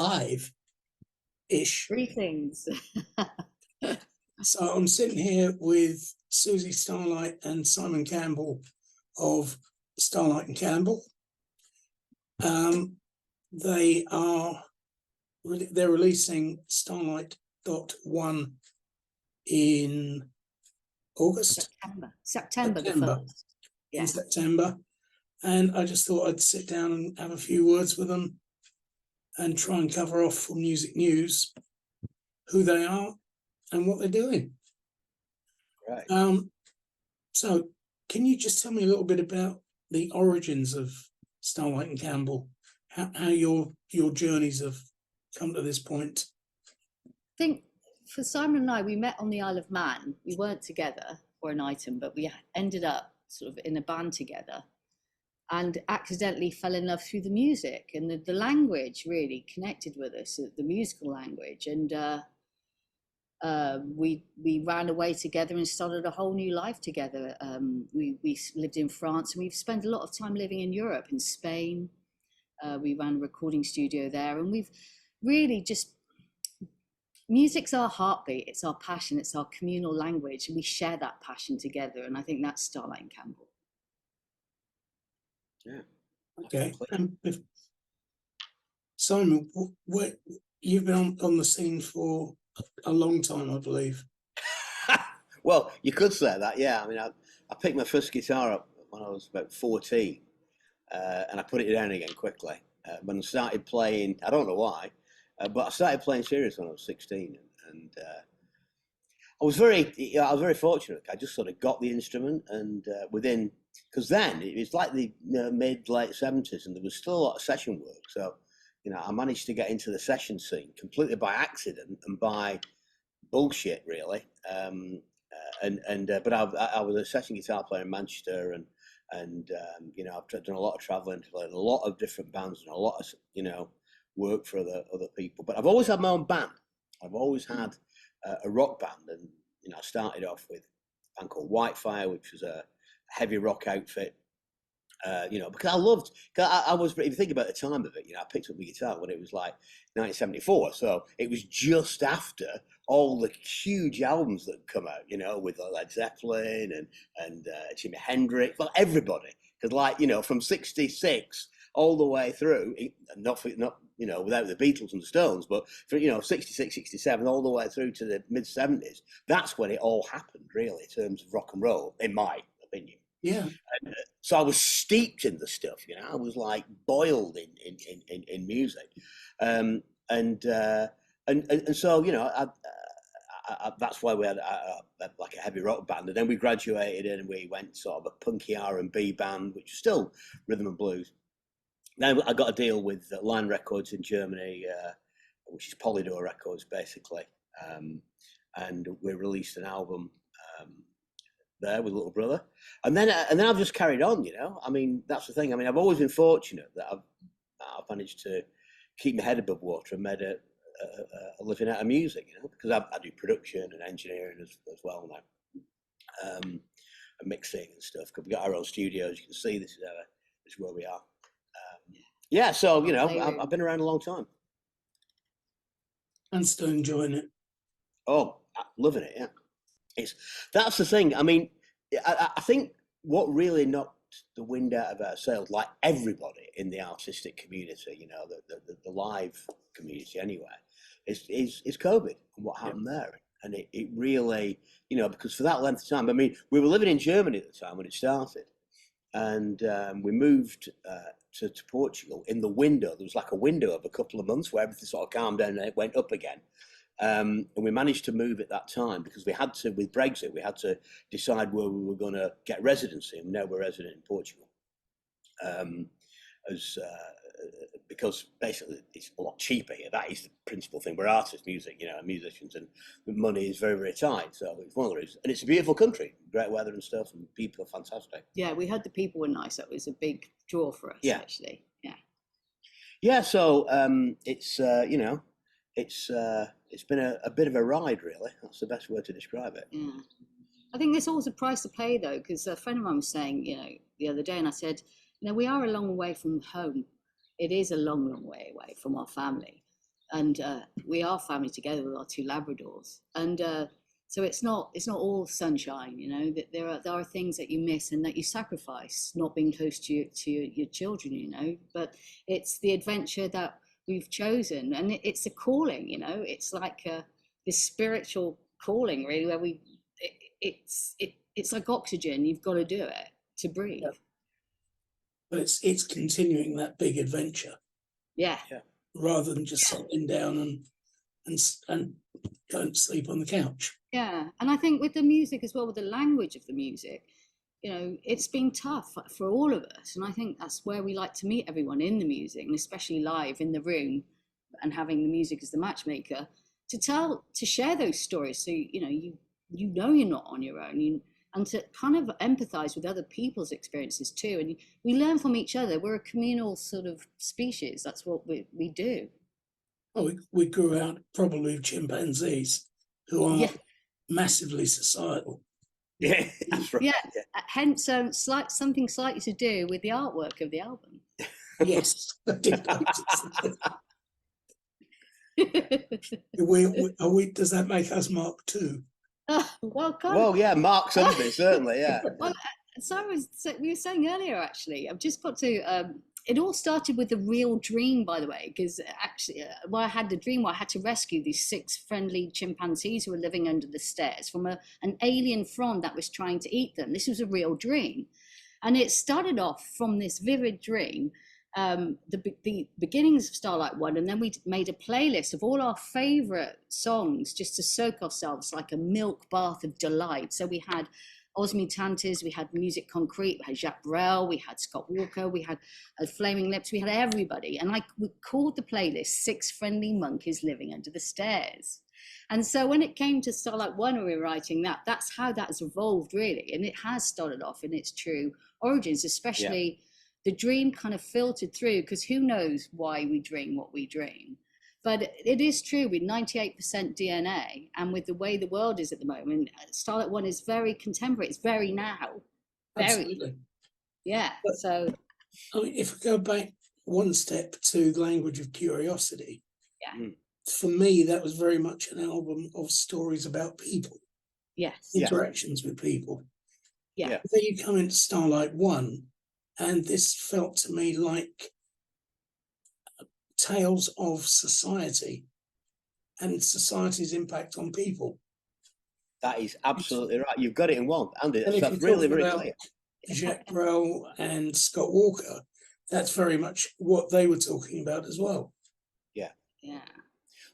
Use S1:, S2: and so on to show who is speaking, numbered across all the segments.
S1: live-ish.
S2: Greetings.
S1: So I'm sitting here with Susie Starlight and Simon Campbell of Starlight and Campbell. They're releasing Starlight One in August.
S2: September the 1st. Yeah.
S1: In September. And I just thought I'd sit down and have a few words with them and try and cover off for Music News who they are and what they're doing.
S3: Right.
S1: So can you just tell me a little bit about the origins of Starlight and Campbell, how your journeys have come to this point?
S2: I think for Simon and I, we met on the Isle of Man. We weren't together for an item, but we ended up sort of in a band together and accidentally fell in love through the music, and the language really connected with us, the musical language. And we ran away together and started a whole new life together. We lived in France, and we've spent a lot of time living in Europe, in Spain. We ran a recording studio there, and we've really just, music's our heartbeat, it's our passion, it's our communal language, and we share that passion together, and I think that's Starlight and Campbell.
S3: Yeah.
S1: Okay. Simon, you've been on the scene for a long time, I believe.
S3: Well, you could say that, yeah. I mean, I picked my first guitar up when I was about 14, and I put it down again quickly. When I started playing, I don't know why, but I started playing serious when I was 16, and I was very fortunate. I just sort of got the instrument, and within, because then it was like the mid-late 70s, and there was still a lot of session work. So, I managed to get into the session scene completely by accident and by bullshit, really. But I was a session guitar player in Manchester, and I've done a lot of traveling, played a lot of different bands, and a lot of work for other people. But I've always had my own band. I've always had a rock band, and I started off with a band called Whitefire, which was a heavy rock outfit. Because I loved, I was, if you think about the time of it, I picked up the guitar when it was like 1974. So it was just after all the huge albums that had come out, with Led Zeppelin and Jimi Hendrix, well, everybody. Because from 66 all the way through, not without the Beatles and the Stones, but for, 66, 67, all the way through to the mid 70s, that's when it all happened, really, in terms of rock and roll, in my opinion.
S1: Yeah.
S3: And, so I was steeped in the stuff, I was like boiled in music, and so that's why we had like a heavy rock band, and then we graduated and we went sort of a punky R&B band, which is still rhythm and blues. Then I got a deal with Line Records in Germany, which is Polydor Records basically, and we released an album there with Little Brother, and then I've just carried on. I mean, that's the thing. I mean, I've always been fortunate that I've managed to keep my head above water and made a living out of music. Because I do production and engineering as well now, and mixing and stuff. Because we got our own studios. You can see this is where we are. Yeah, so I've been around a long time
S1: and still enjoying it.
S3: Oh, loving it. Yeah. That's the thing. I mean, I think what really knocked the wind out of our sails, like everybody in the artistic community, the live community anyway, is COVID and what happened there. And it really, because for that length of time, I mean, we were living in Germany at the time when it started, and we moved to Portugal in the window. There was like a window of a couple of months where everything sort of calmed down and it went up again. And we managed to move at that time because we had to, with Brexit, we had to decide where we were going to get residency, and now we're resident in Portugal. Because basically it's a lot cheaper here. That is the principal thing. We're artists, musicians, and the money is very, very tight. So it's one of the reasons. And it's a beautiful country, great weather and stuff, and people are fantastic.
S2: Yeah, we heard the people were nice. That was a big draw for us, actually. Yeah.
S3: Yeah, so it's been a bit of a ride, really. That's the best word to describe it.
S2: Yeah. I think there's always a price to pay, though, because a friend of mine was saying, the other day, and I said, we are a long way from home. It is a long, long way away from our family. and we are family together with our 2 Labradors, and so it's not all sunshine, you know. That there are things that you miss and that you sacrifice, not being close to your children, you know. But it's the adventure that we've chosen, and it's a calling, you know. It's like this spiritual calling, really, where it's like oxygen. You've got to do it to breathe.
S1: Yeah. But it's continuing that big adventure.
S2: Yeah.
S1: Rather than just settling down and going to sleep on the couch.
S2: Yeah, and I think with the music as well, with the language of the music, you know, it's been tough for all of us, and I think that's where we like to meet everyone in the music, and especially live in the room, and having the music as the matchmaker to share those stories, so you know you're not on your own, and to kind of empathize with other people's experiences too, and we learn from each other. We're a communal sort of species. That's what we do.
S1: Oh, we grew out probably with chimpanzees who are massively societal.
S3: Yeah, that's right.
S2: Yeah. Hence, something slightly to do with the artwork of the album.
S1: Yes, I did notice. Does that make us Mark II?
S3: Well, yeah, Mark something, certainly, yeah.
S2: Well, we were saying earlier, actually, I've just got to. It all started with a real dream, by the way, because actually, I had the dream where I had to rescue these 6 friendly chimpanzees who were living under the stairs from an alien frond that was trying to eat them. This was a real dream, and it started off from this vivid dream. The beginnings of Starlight One, and then we made a playlist of all our favorite songs just to soak ourselves like a milk bath of delight. So we had Osmy Tantes, we had Music Concrete, we had Jacques Brel, we had Scott Walker, we had Flaming Lips, we had everybody. And we called the playlist 6 Friendly Monkeys Living Under the Stairs. And so when it came to Starlight One, we were writing that's how that has evolved, really. And it has started off in its true origins, especially the dream kind of filtered through, because who knows why we dream what we dream. But it is true with 98% DNA, and with the way the world is at the moment, Starlight One is very contemporary. It's very now.
S1: Absolutely.
S2: Yeah.
S1: But,
S2: so,
S1: I mean, if we go back one step to the Language of Curiosity, for me, that was very much an album of stories about people.
S2: Yes.
S1: Interactions with people.
S2: Yeah.
S1: Then you come into Starlight One, and this felt to me like tales of society and society's impact on people.
S3: That is absolutely right. You've got it in one, Andy. That's really, very clear.
S1: Jacques Brel and Scott Walker, that's very much what they were talking about as well.
S3: Yeah.
S2: Yeah.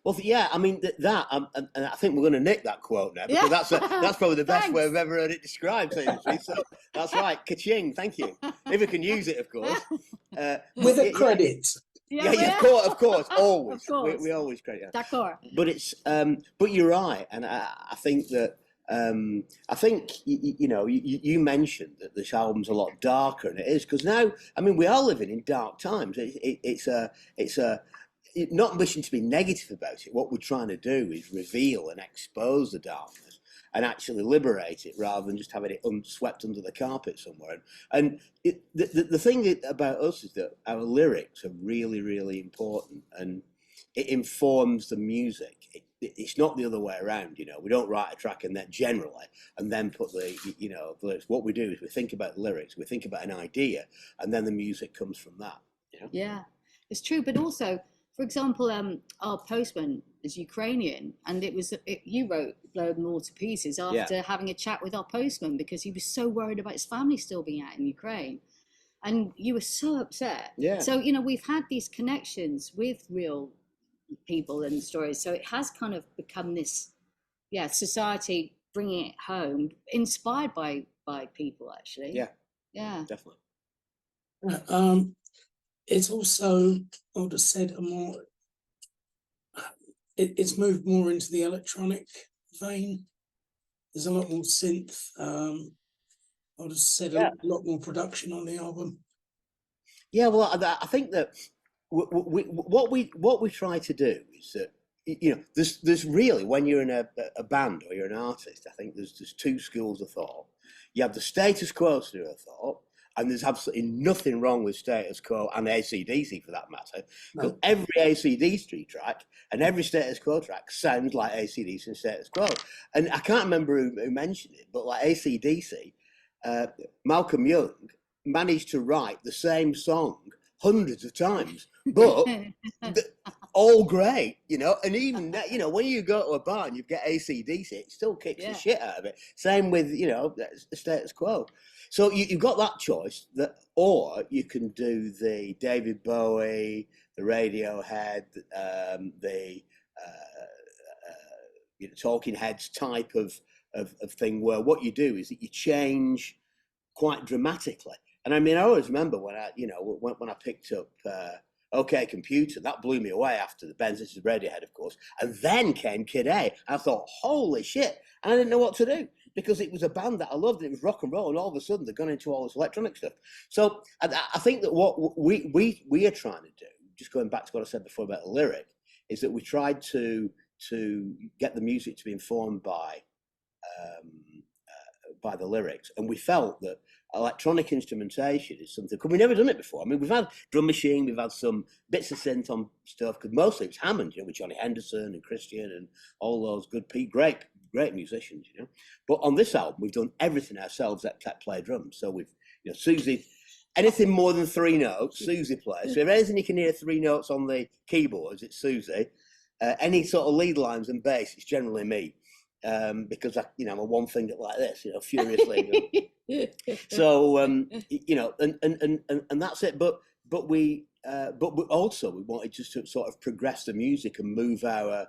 S3: Well, yeah, I mean, and I think we're going to nick that quote now, because that's probably the best way I've ever heard it described. So that's right. Ka-ching, thank you. If we can use it, of course.
S1: With a credit.
S3: Yeah, of course, always. Of course. We always credit.
S2: D'accord.
S3: But it's, but you're right, and I think that, you mentioned that this album's a lot darker, and it is, because now, I mean, we are living in dark times. It's not wishing to be negative about it. What we're trying to do is reveal and expose the darkness and actually liberate it, rather than just having it swept under the carpet somewhere. And the thing about us is that our lyrics are really, really important, and it informs the music. It's not the other way around, you know. We don't write a track and then generally and then put the lyrics. What we do is we think about the lyrics, we think about an idea, and then the music comes from that. You know? Yeah,
S2: it's true. But also, for example, our Postman is Ukrainian, and you wrote Blow Them All to Pieces after having a chat with our Postman, because he was so worried about his family still being out in Ukraine, and you were so upset.
S3: Yeah.
S2: So, we've had these connections with real people and stories, so it has kind of become this, society bringing it home, inspired by people, actually. Yeah,
S3: definitely.
S1: It's also, I would have said, it's moved more into the electronic vein. There's a lot more synth. I would have said a lot more production on the album.
S3: Yeah, well, I think that what we try to do is that, there's really, when you're in a band or you're an artist, I think there's 2 schools of thought. You have the status quo school of thought, and there's absolutely nothing wrong with Status Quo and AC/DC for that matter, because
S1: No.
S3: every AC/DC track and every Status Quo track sounds like AC/DC and Status Quo. And I can't remember who mentioned it, but like AC/DC, Malcolm Young managed to write the same song hundreds of times, but all great, you know. And even that, you know, when you go to a bar and you get AC/DC, it still kicks the shit out of it. Same with, you know, the Status Quo. So you've got that choice, that, or you can do the David Bowie, the Radiohead, the you know, Talking Heads type of thing, where what you do is that you change quite dramatically. And I mean, I always remember when I picked up OK Computer, that blew me away after the Benz. This is Radiohead, of course, and then came Kid A. I thought, holy shit, and I didn't know what to do, because it was a band that I loved, and it was rock and roll, and all of a sudden they've gone into all this electronic stuff. So I think that what we are trying to do, just going back to what I said before about the lyric, is that we tried to get the music to be informed by the lyrics, and we felt that electronic instrumentation is something, because we've never done it before. I mean, we've had drum machine, we've had some bits of synth on stuff, because mostly it's Hammond, you know, with Johnny Henderson and Christian and all those good people, great musicians, you know. But on this album, we've done everything ourselves except play drums. So we've, you know, Susie, anything more than 3 notes, Susie plays. So if anything you can hear 3 notes on the keyboards, it's Susie. Any sort of lead lines and bass, it's generally me. Because I'm a one finger like this, you know, furiously. So you know, and that's it. But we also wanted just to sort of progress the music and move our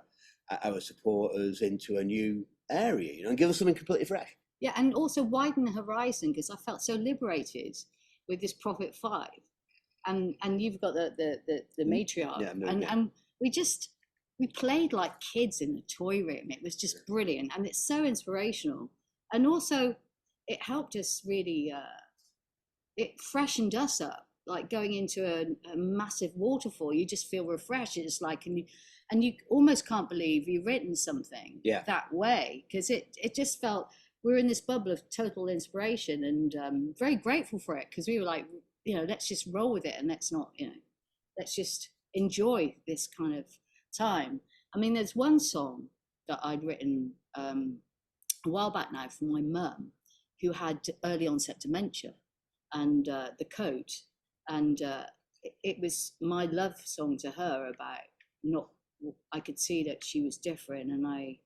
S3: supporters into a new area, you know, and give us something completely fresh.
S2: Yeah, and also widen the horizon, because I felt so liberated with this Prophet 5, and you've got the matriarch, and we played like kids in the toy room. It was just brilliant, and it's so inspirational. And also, it helped us really. It freshened us up, like going into a massive waterfall. You just feel refreshed. It's like, and you almost can't believe you've written something that way, because it just felt we were in this bubble of total inspiration, and very grateful for it, because we were like, you know, let's just roll with it, and let's just enjoy this kind of time. I mean, there's one song that I'd written a while back now for my mum, who had early onset dementia, and the coat, and it was my love song to her about I could see that she was different, and I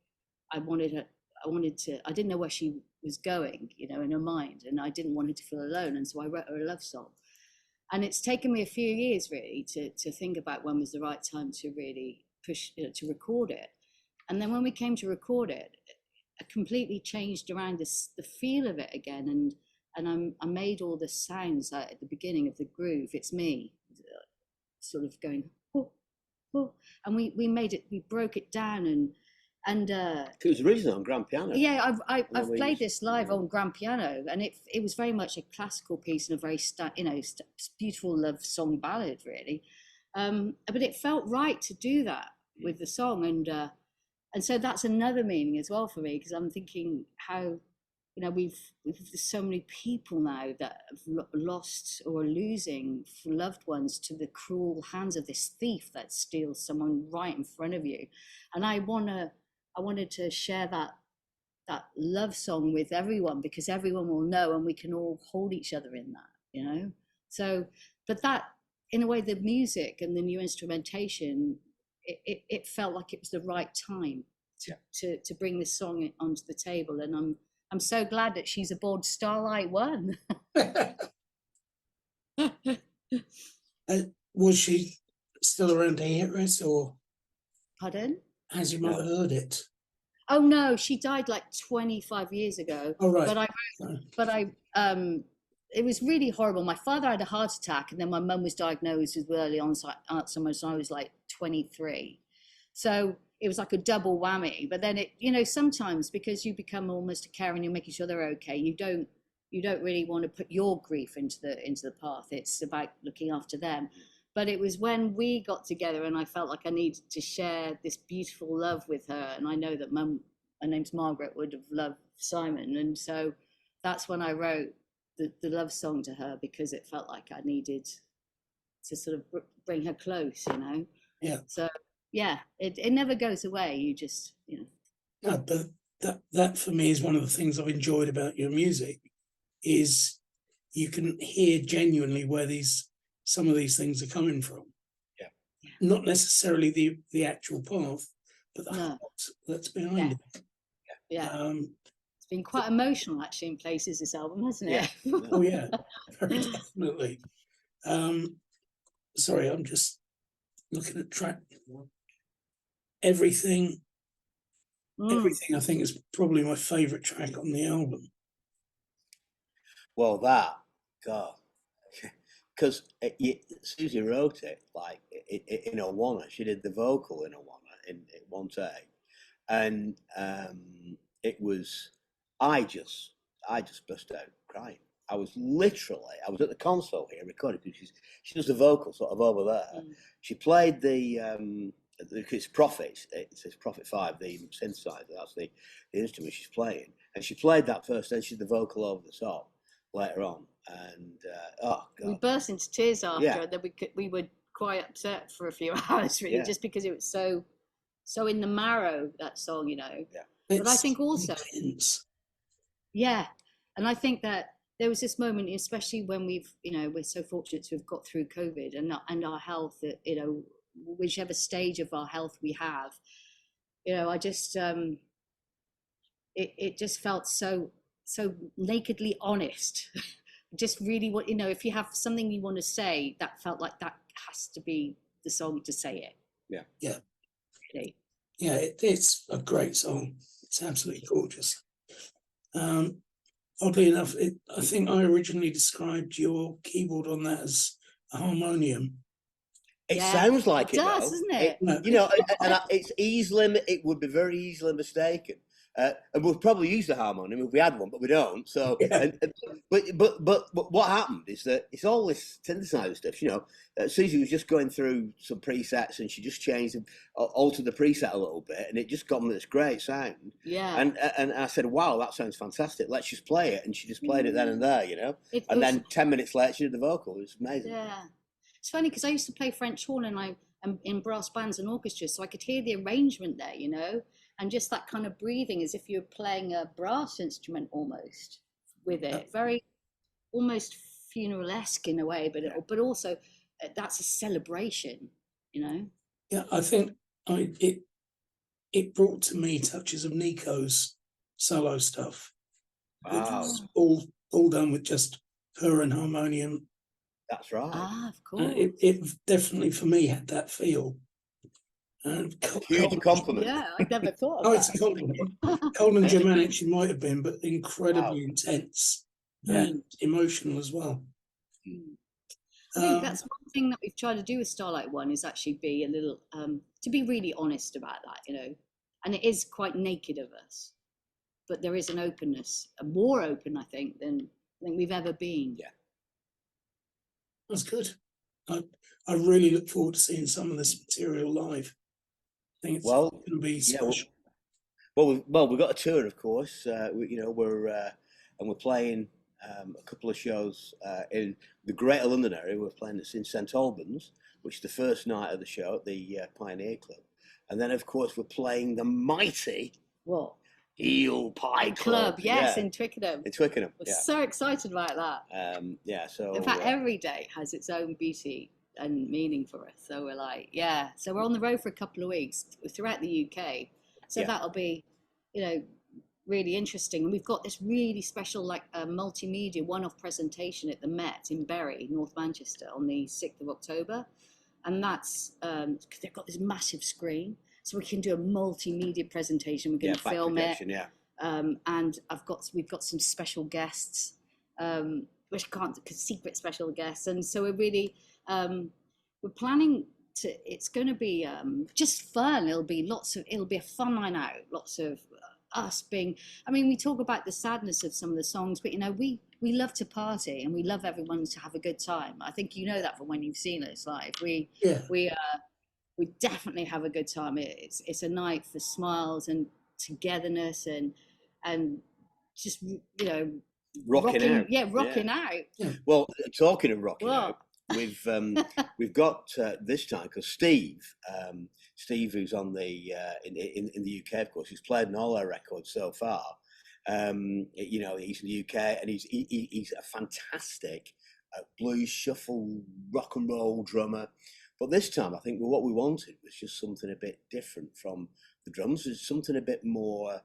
S2: didn't know where she was going, you know, in her mind, and I didn't want her to feel alone, and so I wrote her a love song. And it's taken me a few years really to think about when was the right time to really push to record it. And then when we came to record it, I completely changed around the feel of it again, and I made all the sounds at the beginning of the groove. It's me sort of going, oh, oh. And we broke it down, and
S3: it was originally on grand piano.
S2: Yeah, I've played this live on grand piano, and it was very much a classical piece and a very beautiful love song ballad, really. But it felt right to do that with the song, and so that's another meaning as well for me, because I'm thinking how, you know, we've so many people now that have lost or are losing loved ones to the cruel hands of this thief that steals someone right in front of you, and I wanted to share that love song with everyone, because everyone will know, and we can all hold each other in that, you know. So, but that, in a way, the music and the new instrumentation, it felt like it was the right time to bring this song onto the table, and I'm so glad that she's aboard Starlight One.
S1: Was she still around to hear it, or?
S2: Pardon?
S1: Has your mother heard it?
S2: Oh no, she died like 25 years ago.
S1: Oh right.
S2: But I it was really horrible. My father had a heart attack, and then my mum was diagnosed with early onset Alzheimer's, and I was like 23. So it was like a double whammy. But then it, you know, sometimes because you become almost a carer and you're making sure they're okay, you don't really want to put your grief into the path. It's about looking after them. But it was when we got together, and I felt like I needed to share this beautiful love with her. And I know that Mum, her name's Margaret, would have loved Simon. And so that's when I wrote the love song to her, because it felt like I needed to sort of bring her close, you know.
S1: Yeah.
S2: So yeah, it never goes away. You just, you know.
S1: No, but that for me is one of the things I've enjoyed about your music, is you can hear genuinely where some of these things are coming from.
S3: Yeah.
S1: Not necessarily the actual path, but the
S2: No.
S1: heart that's behind it.
S2: Yeah. It's been quite emotional actually in places, this album, hasn't it?
S3: Yeah.
S1: Oh yeah, very definitely. Sorry, I'm just looking at track. Everything I think is probably my favourite track on the album.
S3: Well, God, because Susie wrote it like in a one. She did the vocal in a one in one take, and it was. I just burst out crying. I was at the console here recording, because she does the vocal sort of over there. She played it's Prophet. It says Prophet 5, the synthesizer. That's the instrument she's playing, and she played that first. Then she did the vocal over the top later on, and oh God,
S2: we burst into tears after.
S3: Yeah.
S2: And then we were quite upset for a few hours, really, just because it was so in the marrow, that song, you know.
S3: Yeah.
S2: But I think also
S1: intense.
S2: Yeah, and I think that there was this moment, especially when we're so fortunate to have got through COVID and our health, you know, whichever stage of our health we have, you know, I just it just felt so nakedly honest. Just really what, you know, if you have something you want to say, that felt like that has to be the song to say it.
S1: Yeah.
S2: Really.
S1: Yeah, it's a great song. It's absolutely gorgeous. Oddly enough, I think I originally described your keyboard on that as a harmonium.
S3: It sounds like it
S2: does,
S3: though.
S2: doesn't it?
S3: You know, it would be very easily mistaken. And we'll probably use the harmonium if we had one, but we don't. So,
S1: Yeah.
S3: but what happened is that it's all this synthesizer stuff. You know, Susie was just going through some presets, and she just changed, altered the preset a little bit, and it just got me this great sound.
S2: Yeah.
S3: And I said, "Wow, that sounds fantastic. Let's just play it." And she just played it then and there, you know.
S2: It
S3: then 10 minutes later, she did the vocal. It was amazing.
S2: Yeah. It's funny because I used to play French horn, and I'm in brass bands and orchestras, so I could hear the arrangement there, you know, and just that kind of breathing as if you're playing a brass instrument almost with it. Very almost funeral-esque in a way, but also that's a celebration, you know.
S1: Yeah, I think it brought to me touches of Nico's solo stuff.
S3: Wow.
S1: It's all done with just her and harmonium.
S3: That's right.
S2: Ah, of course.
S1: It definitely for me had that feel. And
S3: Huge compliment.
S2: Yeah, I never thought of
S1: oh,
S2: that.
S1: it's a compliment. Coleman Germanic she might have been, but incredibly intense and emotional as well.
S2: I think that's one thing that we've tried to do with Starlight One, is actually be a little to be really honest about that, you know. And it is quite naked of us, but there is an openness, a more open, I think, than we've ever been.
S3: Yeah.
S1: That's good. I really look forward to seeing some of this material live. I think it's going to be special.
S3: We've got a tour, of course. We're playing a couple of shows in the Greater London area. We're playing this in St Albans, which is the first night of the show at the Pioneer Club, and then of course we're playing the mighty Eel Pie Club.
S2: Yes, in Twickenham.
S3: We're
S2: so excited about that.
S3: So
S2: in fact, every day has its own beauty and meaning for us. So we're like, so we're on the road for a couple of weeks throughout the UK. So that'll be, you know, really interesting. And we've got this really special, like, multimedia one-off presentation at the Met in Bury, North Manchester, on the 6th of October. And that's because they've got this massive screen, so we can do a multimedia presentation. We're going to film it. And we've got some special guests, which can't, because secret special guests. And so we're really, we're planning to, it's going to be just fun. It'll be a fun night out. Lots of us being, I mean, we talk about the sadness of some of the songs, but, you know, we love to party and we love everyone to have a good time. I think you know that from when you've seen us live. We definitely have a good time. It's a night for smiles and togetherness and just, you know,
S3: Rocking out.
S2: Yeah, rocking out.
S1: Yeah.
S3: Well, talking of rocking
S2: What?
S3: out, we've got this time because Steve, who's on the in the UK, of course, he's played on all our records so far. You know, he's in the UK, and he's a fantastic blues shuffle rock and roll drummer. But this time, I think what we wanted was just something a bit different from the drums. It's something a bit more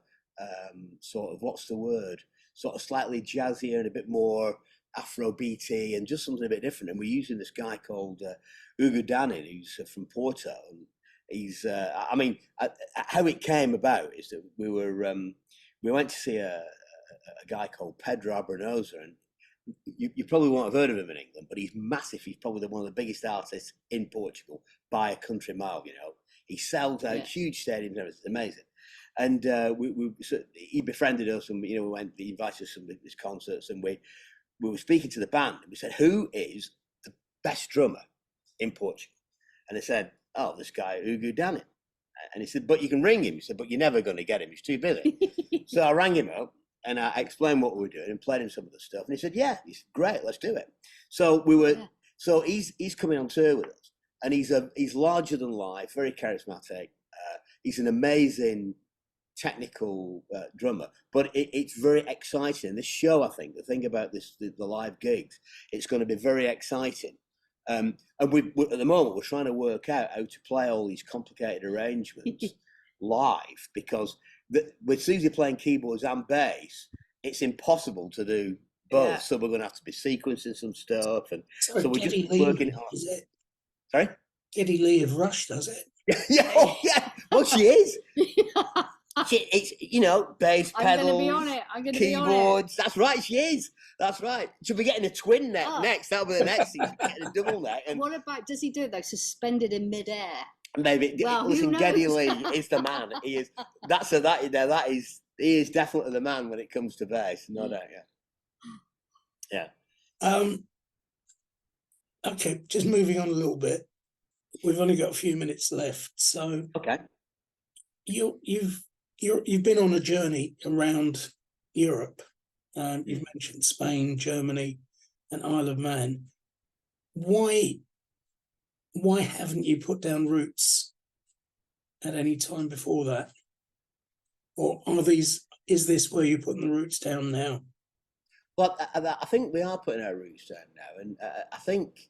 S3: sort of, what's the word? Sort of slightly jazzier and a bit more Afrobeaty, and just something a bit different. And we're using this guy called Ugo Danin, who's from Porto. And he's, I mean, how it came about is that we went to see a guy called Pedro Abrenosa, and you probably won't have heard of him in England, but he's massive. He's probably one of the biggest artists in Portugal by a country mile. You know, he sells out huge stadiums. It's amazing. And he befriended us, and you know, he invited us to his concerts, and we were speaking to the band, and we said, "Who is the best drummer in Portugal?" And they said, "Oh, this guy Ugo Danin." And he said, "But you can ring him." He said, "But you're never going to get him. He's too busy." So I rang him up, and I explained what we were doing and played him some of the stuff, and he said, "Yeah, he's great. Let's do it." So we were. Yeah. So he's coming on tour with us, and he's larger than life, very charismatic. He's an amazing technical drummer, but it's very exciting. This show, I think, the thing about the live gigs, it's going to be very exciting. And we at the moment, we're trying to work out how to play all these complicated arrangements live, because with Susie playing keyboards and bass, it's impossible to do both. Yeah. So we're going to have to be sequencing some stuff, and so we're just working on.
S1: Is it?
S3: Sorry,
S1: Geddy Lee of Rush does it?
S3: yeah. Well, she is. It's, you know, bass pedals, keyboards. That's right, she is. That's right. She'll be getting a twin neck next. That'll be the next thing. She'll be getting a double neck. And
S2: what about, does he do it like suspended in midair?
S3: Maybe. Well, listen, Geddy Lee is the man. He is. He is definitely the man when it comes to bass. No doubt. Yeah.
S1: Okay, just moving on a little bit. We've only got a few minutes left, so
S3: okay.
S1: You've been on a journey around Europe. You've mentioned Spain, Germany, and Isle of Man. Why haven't you put down roots at any time before that? Or is this where you're putting the roots down now?
S3: Well, I think we are putting our roots down now, and I think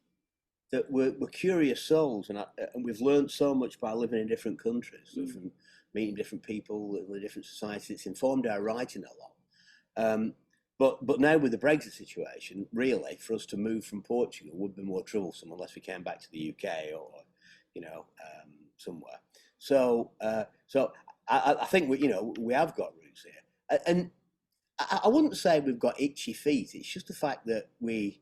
S3: that we're curious souls, and we've learned so much by living in different countries, from meeting different people in the different societies. It's informed our writing a lot. But now with the Brexit situation, really, for us to move from Portugal would be more troublesome unless we came back to the UK or, you know, somewhere. So I think we have got roots here, and I wouldn't say we've got itchy feet. It's just the fact that the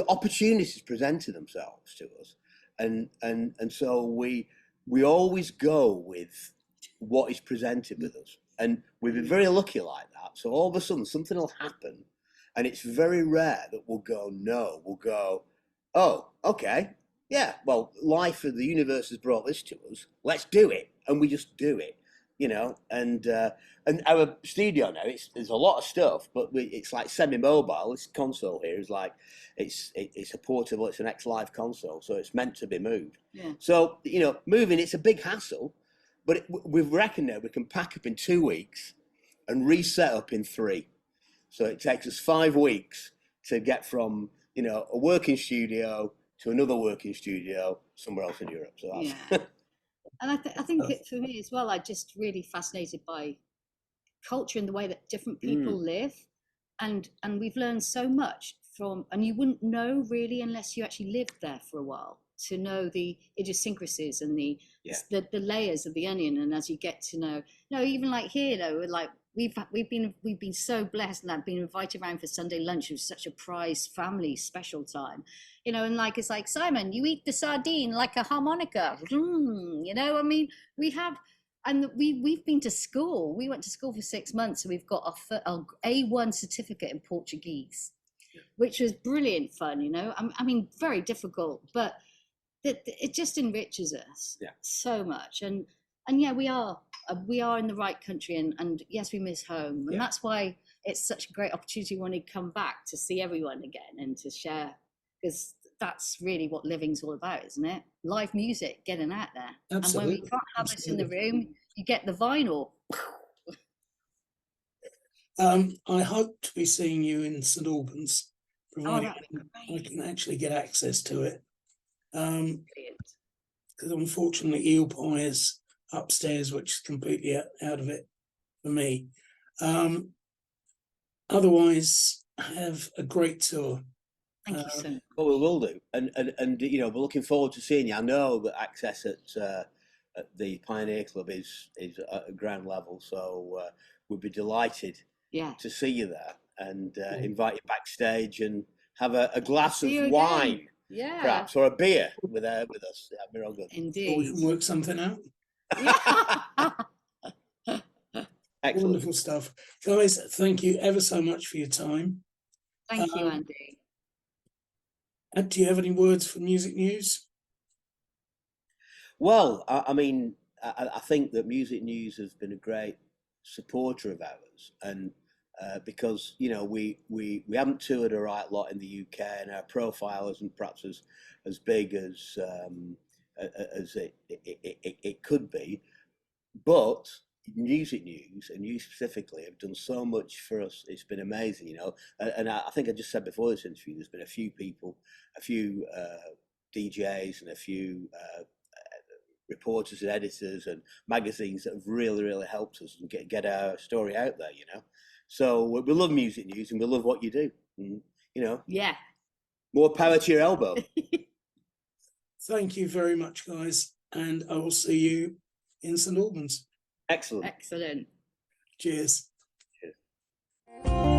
S3: opportunities presented themselves to us, and so we always go with what is presented with us, and we've been very lucky like that. So all of a sudden something will happen, and it's very rare that we'll go no. We'll go, oh, okay, yeah. Well, life of the universe has brought this to us. Let's do it, and we just do it, you know. And our studio now, there's a lot of stuff, but it's like semi-mobile. This console here is like it's a portable. It's an X-Live console, so it's meant to be moved.
S2: Yeah.
S3: So moving, it's a big hassle, but we've reckoned now we can pack up in 2 weeks and reset up in 3. So it takes us 5 weeks to get from a working studio to another working studio somewhere else in Europe. So that's
S2: yeah. And I think for me as well, I'm just really fascinated by culture and the way that different people live, and we've learned so much from, and you wouldn't know really unless you actually lived there for a while to know the idiosyncrasies and the layers of the onion. And as you get to know, even like here, like we've been so blessed, and I've been invited around for Sunday lunch. It was such a prized family special time, and like it's like, Simon, you eat the sardine like a harmonica. I mean, we have. And we've been to school. We went to school for 6 months, so we've got our A1 certificate in Portuguese, which was brilliant fun. I mean, very difficult, but it just enriches us so much. And yeah, we are in the right country, and yes, we miss home, and that's why it's such a great opportunity when you come back to see everyone again and to share, because that's really what living's all about, isn't it? Live music, getting out there.
S1: Absolutely.
S2: And when we can't have us in the room, you get the vinyl.
S1: I hope to be seeing you in St Albans, provided I can actually get access to it. Because unfortunately, Eel Pie is upstairs, which is completely out of it for me. Otherwise, have a great tour.
S2: Thank you so much.
S3: Well, we will do, and you know, we're looking forward to seeing you. I know that access at the Pioneer Club is at a ground level, so we'd be delighted to see you there and invite you backstage and have a glass of wine, perhaps, or a beer with us. That'd be real good.
S2: Indeed.
S1: Or we can work something out.
S3: Excellent.
S1: Wonderful stuff. Guys, thank you ever so much for your time.
S2: Thank you, Andy.
S1: Do you have any words for Music News?
S3: Well, I mean, I think that Music News has been a great supporter of ours, and because, you know, we haven't toured a right lot in the UK, and our profile isn't perhaps as big as it could be, but Music News, and you specifically, have done so much for us. It's been amazing, you know. And I think I just said before this interview, there's been a few people, a few DJs, and a few reporters and editors and magazines that have really helped us and get our story out there, you know. So we love Music News, and we love what you do. And, you know, more power to your elbow.
S1: Thank you very much, guys, and I will see you in St Albans.
S3: Excellent.
S2: Excellent.
S1: Cheers.
S3: Cheers.